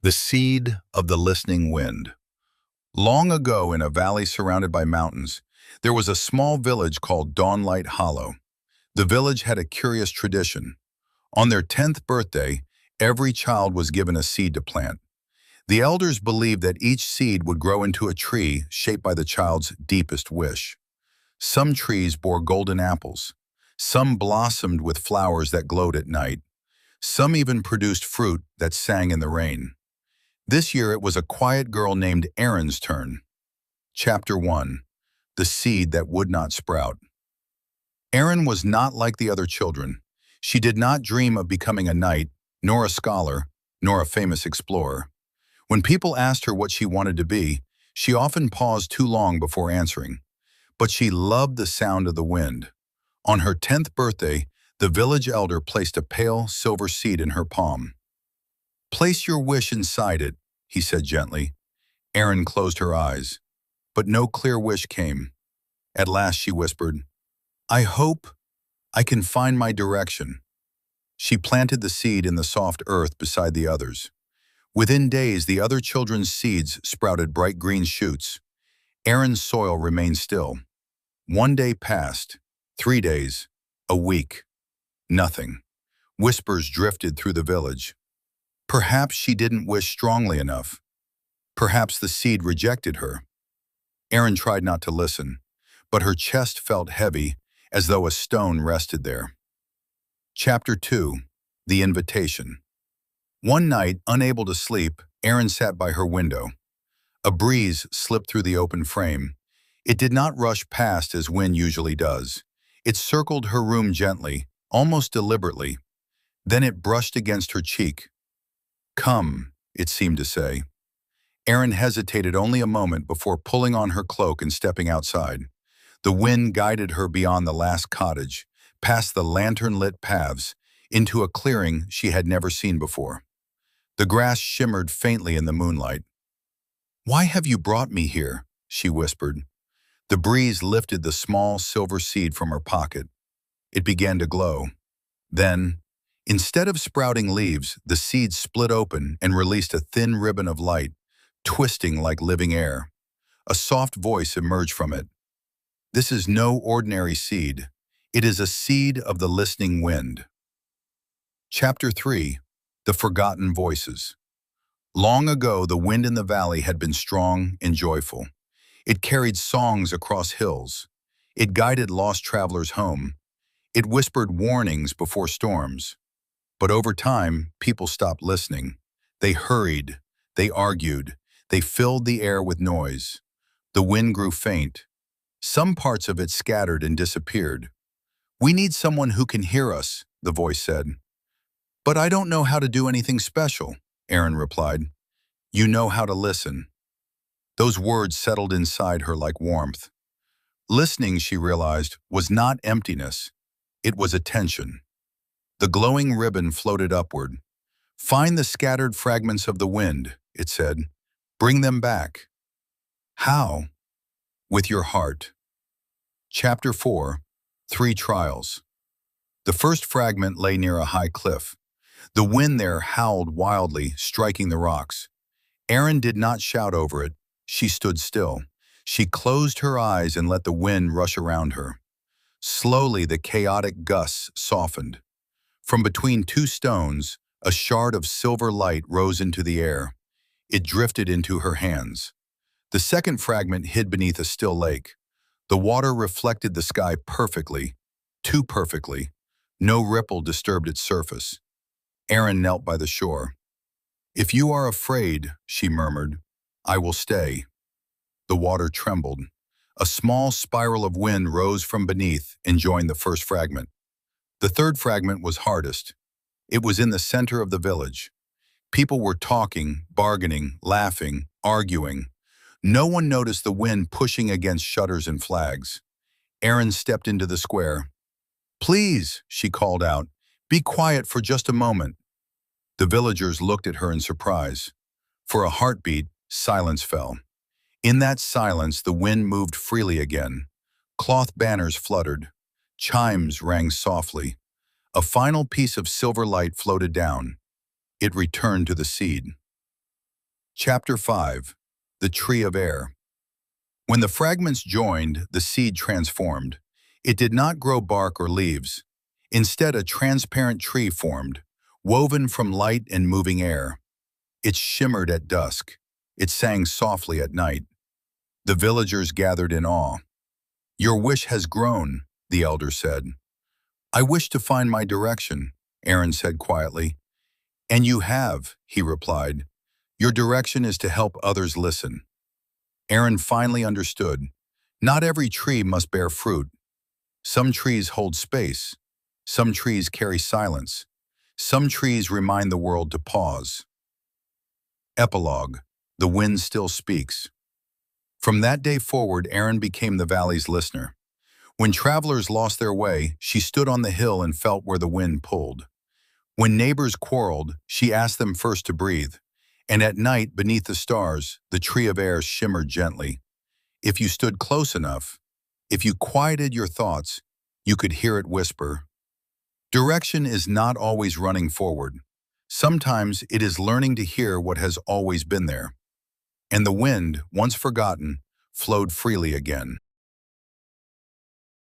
The Seed of the Listening Wind. Long ago, in a valley surrounded by mountains, there was a small village called Dawnlight Hollow. The village had a curious tradition. On their 10th birthday, every child was given a seed to plant. The elders believed that each seed would grow into a tree shaped by the child's deepest wish. Some trees bore golden apples. Some blossomed with flowers that glowed at night. Some even produced fruit that sang in the rain. This year it was a quiet girl named Erin's turn. Chapter 1. The Seed That Would Not Sprout. Erin was not like the other children. She did not dream of becoming a knight, nor a scholar, nor a famous explorer. When people asked her what she wanted to be, she often paused too long before answering. But she loved the sound of the wind. On her 10th birthday, the village elder placed a pale silver seed in her palm. "Place your wish inside it," he said gently. Erin closed her eyes, but no clear wish came. At last she whispered, "I hope I can find my direction." She planted the seed in the soft earth beside the others. Within days, the other children's seeds sprouted bright green shoots. Erin's soil remained still. One day passed, 3 days, a week. Nothing. Whispers drifted through the village. Perhaps she didn't wish strongly enough. Perhaps the seed rejected her. Erin tried not to listen, but her chest felt heavy, as though a stone rested there. Chapter 2. The Invitation. One night, unable to sleep, Erin sat by her window. A breeze slipped through the open frame. It did not rush past as wind usually does. It circled her room gently, almost deliberately. Then it brushed against her cheek. "Come," it seemed to say. Erin hesitated only a moment before pulling on her cloak and stepping outside. The wind guided her beyond the last cottage, past the lantern-lit paths, into a clearing she had never seen before. The grass shimmered faintly in the moonlight. "Why have you brought me here?" she whispered. The breeze lifted the small silver seed from her pocket. It began to glow. Then, instead of sprouting leaves, the seed split open and released a thin ribbon of light, twisting like living air. A soft voice emerged from it. "This is no ordinary seed. It is a seed of the listening wind." Chapter 3. The Forgotten Voices. Long ago, the wind in the valley had been strong and joyful. It carried songs across hills. It guided lost travelers home. It whispered warnings before storms. But over time, people stopped listening. They hurried. They argued. They filled the air with noise. The wind grew faint. Some parts of it scattered and disappeared. "We need someone who can hear us," the voice said. "But I don't know how to do anything special," Erin replied. "You know how to listen." Those words settled inside her like warmth. Listening, she realized, was not emptiness. It was attention. The glowing ribbon floated upward. "Find the scattered fragments of the wind," it said. "Bring them back." "How?" "With your heart." Chapter 4. 3 Trials. The first fragment lay near a high cliff. The wind there howled wildly, striking the rocks. Erin did not shout over it. She stood still. She closed her eyes and let the wind rush around her. Slowly, the chaotic gusts softened. From between 2 stones, a shard of silver light rose into the air. It drifted into her hands. The second fragment hid beneath a still lake. The water reflected the sky perfectly, too perfectly. No ripple disturbed its surface. Erin knelt by the shore. "If you are afraid," she murmured, "I will stay." The water trembled. A small spiral of wind rose from beneath and joined the first fragment. The third fragment was hardest. It was in the center of the village. People were talking, bargaining, laughing, arguing. No one noticed the wind pushing against shutters and flags. Erin stepped into the square. "Please," she called out, "be quiet for just a moment." The villagers looked at her in surprise. For a heartbeat, silence fell. In that silence, the wind moved freely again. Cloth banners fluttered. Chimes rang softly. A final piece of silver light floated down. It returned to the seed. Chapter 5. The Tree of Air. When the fragments joined, the seed transformed. It did not grow bark or leaves. Instead, a transparent tree formed, woven from light and moving air. It shimmered at dusk. It sang softly at night. The villagers gathered in awe. "Your wish has grown," the elder said. "I wish to find my direction," Aaron said quietly. "And you have," he replied. "Your direction is to help others listen." Aaron finally understood. Not every tree must bear fruit. Some trees hold space. Some trees carry silence. Some trees remind the world to pause. Epilogue. The wind still speaks. From that day forward, Aaron became the valley's listener. When travelers lost their way, she stood on the hill and felt where the wind pulled. When neighbors quarreled, she asked them first to breathe. And at night, beneath the stars, the tree of air shimmered gently. If you stood close enough, if you quieted your thoughts, you could hear it whisper. Direction is not always running forward. Sometimes it is learning to hear what has always been there. And the wind, once forgotten, flowed freely again.